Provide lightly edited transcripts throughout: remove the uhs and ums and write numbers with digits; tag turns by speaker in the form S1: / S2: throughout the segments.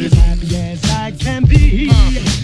S1: as happy as I can be.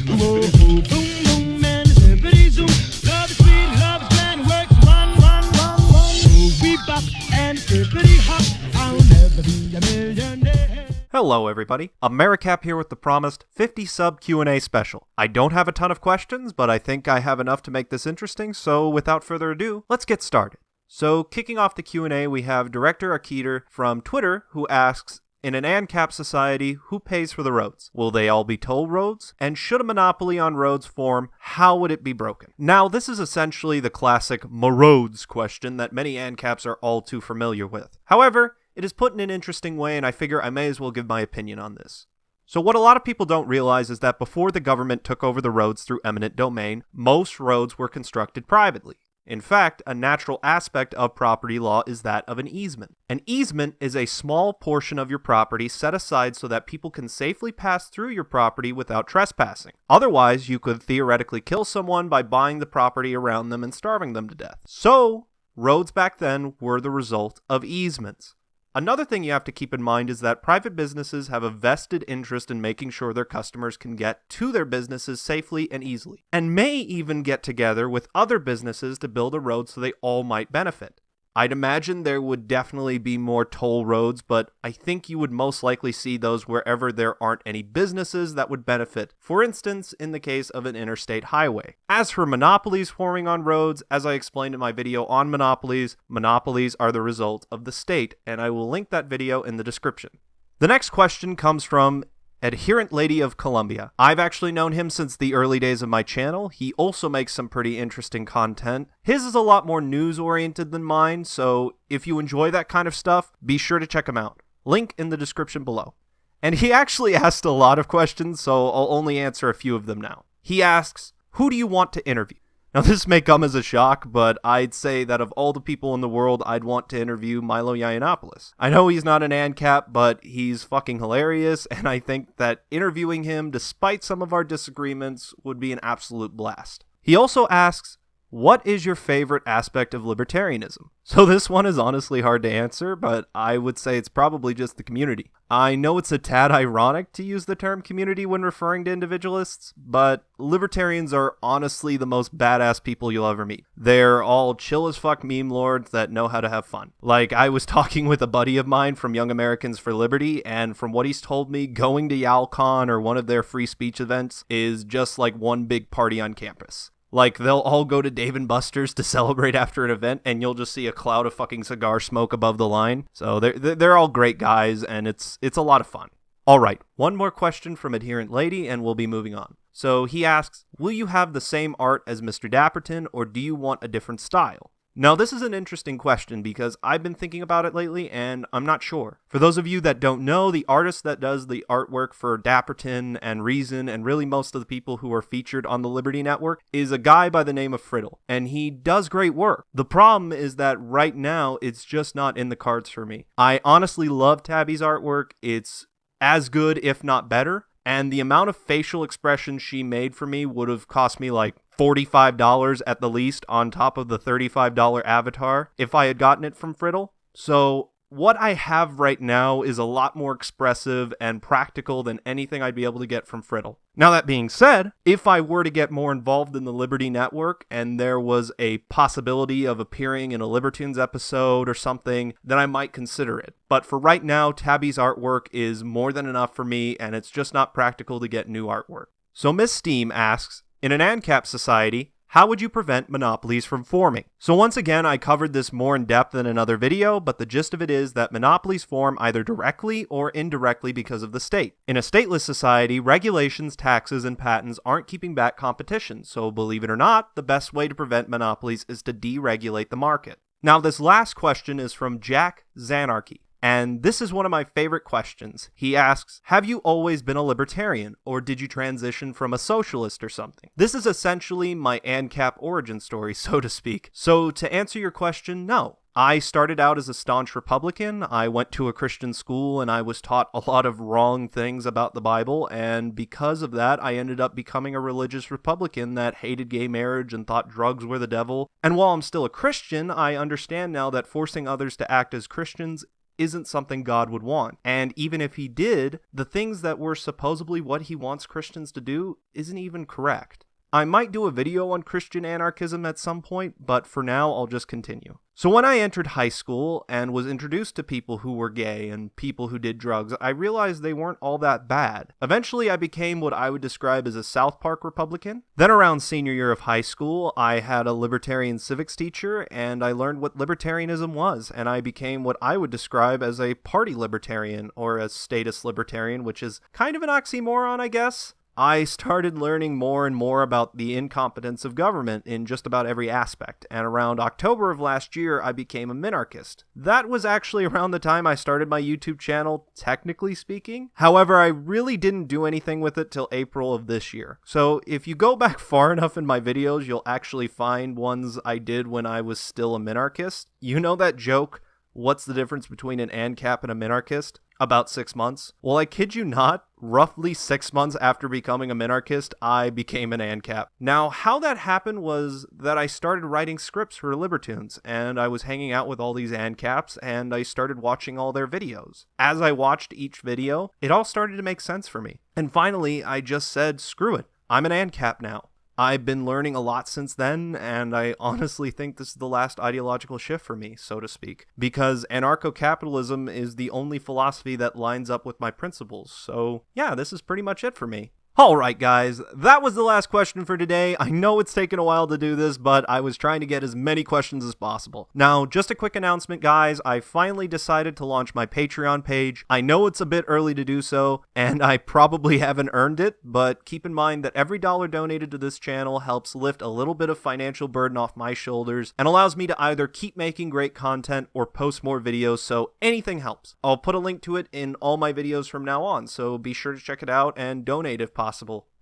S1: Whoa, boom, boom, and zippity zoom. Love is sweet, love is grand, works one. Oh, we bop and zippity hop. I'll never be a millionaire.
S2: Hello everybody, AmeriCap here with the promised 50 sub Q&A special. I don't have a ton of questions, but I think I have enough to make this interesting, so without further ado, let's get started. So kicking off the Q&A, we have Director Aketer from Twitter who asks, in an ANCAP society, who pays for the roads? Will they all be toll roads? And should a monopoly on roads form, how would it be broken? Now, this is essentially the classic roads question that many ANCAPs are all too familiar with. However, it is put in an interesting way, and I figure I may as well give my opinion on this. So what a lot of people don't realize is that before the government took over the roads through eminent domain, most roads were constructed privately. In fact, a natural aspect of property law is that of an easement. An easement is a small portion of your property set aside so that people can safely pass through your property without trespassing. Otherwise, you could theoretically kill someone by buying the property around them and starving them to death. So, roads back then were the result of easements. Another thing you have to keep in mind is that private businesses have a vested interest in making sure their customers can get to their businesses safely and easily, and may even get together with other businesses to build a road so they all might benefit. I'd imagine there would definitely be more toll roads, but I think you would most likely see those wherever there aren't any businesses that would benefit, for instance, in the case of an interstate highway. As for monopolies forming on roads, as I explained in my video on monopolies, monopolies are the result of the state, and I will link that video in the description. The next question comes from Adherent Lady of Columbia. I've actually known him since the early days of my channel. He also makes some pretty interesting content. His is a lot more news-oriented than mine, so if you enjoy that kind of stuff, be sure to check him out. Link in the description below. And he actually asked a lot of questions, so I'll only answer a few of them now. He asks, who do you want to interview? Now this may come as a shock, but I'd say that of all the people in the world, I'd want to interview Milo Yiannopoulos. I know he's not an ANCAP, but he's fucking hilarious, and I think that interviewing him, despite some of our disagreements, would be an absolute blast. He also asks, what is your favorite aspect of libertarianism? So this one is honestly hard to answer, but I would say it's probably just the community. I know it's a tad ironic to use the term community when referring to individualists, but libertarians are honestly the most badass people you'll ever meet. They're all chill as fuck meme lords that know how to have fun. Like, I was talking with a buddy of mine from Young Americans for Liberty, and from what he's told me, going to YALCON or one of their free speech events is just like one big party on campus. Like, they'll all go to Dave & Buster's to celebrate after an event, and you'll just see a cloud of fucking cigar smoke above the line. So they're all great guys, and it's a lot of fun. Alright, one more question from Adherent Lady, and we'll be moving on. So he asks, will you have the same art as Mr. Dapperton, or do you want a different style? Now, this is an interesting question because I've been thinking about it lately, and I'm not sure. For those of you that don't know, the artist that does the artwork for Dapperton and Reason, and really most of the people who are featured on the Liberty Network, is a guy by the name of Friddle, and he does great work. The problem is that right now, it's just not in the cards for me. I honestly love Tabby's artwork. It's as good, if not better, and the amount of facial expressions she made for me would have cost me like $45 at the least on top of the $35 avatar if I had gotten it from Friddle. So what I have right now is a lot more expressive and practical than anything I'd be able to get from Friddle. Now that being said, if I were to get more involved in the Liberty Network and there was a possibility of appearing in a Libertunes episode or something, then I might consider it. But for right now, Tabby's artwork is more than enough for me, and it's just not practical to get new artwork. So Miss Steam asks, in an ANCAP society, how would you prevent monopolies from forming? So once again, I covered this more in depth in another video, but the gist of it is that monopolies form either directly or indirectly because of the state. In a stateless society, regulations, taxes, and patents aren't keeping back competition, so believe it or not, the best way to prevent monopolies is to deregulate the market. Now this last question is from Jack Zanarchy. And this is one of my favorite questions. He asks, have you always been a libertarian, or did you transition from a socialist or something? This is essentially my ANCAP origin story, so to speak. So to answer your question, no. I started out as a staunch Republican. I went to a Christian school and I was taught a lot of wrong things about the Bible, and because of that, I ended up becoming a religious Republican that hated gay marriage and thought drugs were the devil. And while I'm still a Christian, I understand now that forcing others to act as Christians isn't something God would want. And even if he did, the things that were supposedly what he wants Christians to do isn't even correct. I might do a video on Christian anarchism at some point, but for now I'll just continue. So when I entered high school and was introduced to people who were gay and people who did drugs, I realized they weren't all that bad. Eventually I became what I would describe as a South Park Republican. Then around senior year of high school, I had a libertarian civics teacher and I learned what libertarianism was, and I became what I would describe as a party libertarian or a status libertarian, which is kind of an oxymoron, I guess. I started learning more and more about the incompetence of government in just about every aspect, and around October of last year, I became a minarchist. That was actually around the time I started my YouTube channel, technically speaking. However, I really didn't do anything with it till April of this year. So if you go back far enough in my videos, you'll actually find ones I did when I was still a minarchist. You know that joke, what's the difference between an ANCAP and a minarchist? About 6 months. Well, I kid you not, roughly 6 months after becoming a minarchist, I became an ANCAP. Now, how that happened was that I started writing scripts for Libertunes, and I was hanging out with all these ANCAPs, and I started watching all their videos. As I watched each video, it all started to make sense for me. And finally, I just said, screw it, I'm an ANCAP now. I've been learning a lot since then, and I honestly think this is the last ideological shift for me, so to speak, because anarcho-capitalism is the only philosophy that lines up with my principles. So yeah, this is pretty much it for me. Alright guys, that was the last question for today. I know it's taken a while to do this, but I was trying to get as many questions as possible. Now, just a quick announcement guys, I finally decided to launch my Patreon page. I know it's a bit early to do so, and I probably haven't earned it, but keep in mind that every dollar donated to this channel helps lift a little bit of financial burden off my shoulders, and allows me to either keep making great content or post more videos, so anything helps. I'll put a link to it in all my videos from now on, so be sure to check it out and donate if possible.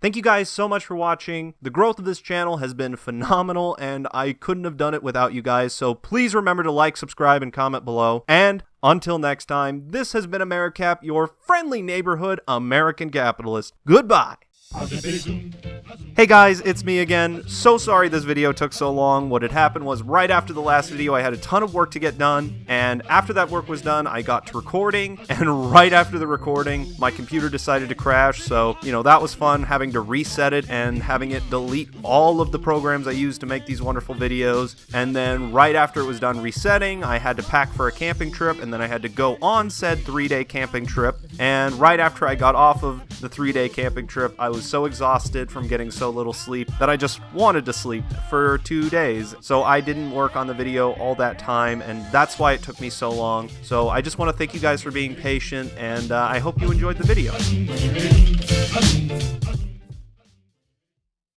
S2: Thank you guys so much for watching. The growth of this channel has been phenomenal, and I couldn't have done it without you guys, so please remember to like, subscribe, and comment below. And until next time, this has been AmeriCap, your friendly neighborhood American capitalist. Goodbye! Hey guys, it's me again. So sorry this video took so long. What had happened was right after the last video I had a ton of work to get done, and after that work was done I got to recording, and right after the recording my computer decided to crash, so you know that was fun, having to reset it and having it delete all of the programs I used to make these wonderful videos. And then right after it was done resetting, I had to pack for a camping trip, and then I had to go on said 3-day camping trip. And right after I got off of the 3-day camping trip, I was so exhausted from getting so little sleep that I just wanted to sleep for 2 days. So I didn't work on the video all that time, and that's why it took me so long. So I just want to thank you guys for being patient, and I hope you enjoyed the video.